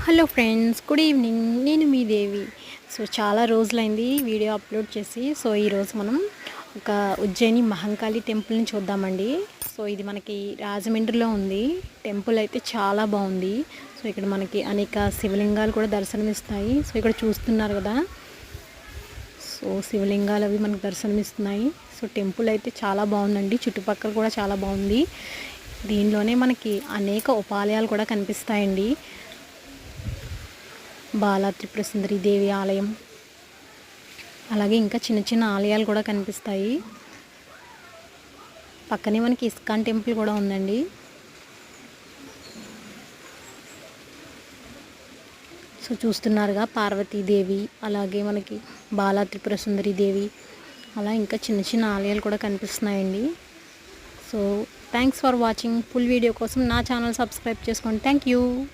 Hello friends, good evening. నేను మీ దేవి. So చాలా రోజులైంది వీడియో అప్లోడ్ చేసి. సో ఈరోజు మనం ఒక ఉజ్జయిని మహంకాళి టెంపుల్ని చూద్దామండి. సో ఇది మనకి రాజమండ్రిలో ఉంది. టెంపుల్ అయితే చాలా బాగుంది. సో ఇక్కడ మనకి అనేక శివలింగాలు కూడా దర్శనమిస్తాయి. సో ఇక్కడ చూస్తున్నారు కదా, సో శివలింగాలు అవి మనకు దర్శనమిస్తున్నాయి. సో టెంపుల్ అయితే చాలా బాగుందండి. చుట్టుపక్కల కూడా చాలా బాగుంది. దీనిలోనే మనకి అనేక ఉపాలయాలు కూడా కనిపిస్తాయండి. బాలా త్రిపుర సుందరి దేవి ఆలయం, అలాగే ఇంకా చిన్న చిన్న ఆలయాలు కూడా కనిపిస్తాయి. పక్కనే మనకి ఇస్కాన్ టెంపుల్ కూడా ఉందండి. సో చూస్తున్నారుగా, పార్వతీదేవి, అలాగే మనకి బాలా త్రిపుర సుందరి దేవి, అలా ఇంకా చిన్న చిన్న ఆలయాలు కూడా కనిపిస్తున్నాయండి. So thanks for watching. Full video కోసం నా ఛానల్ సబ్స్క్రైబ్ చేసుకోండి. Thank you.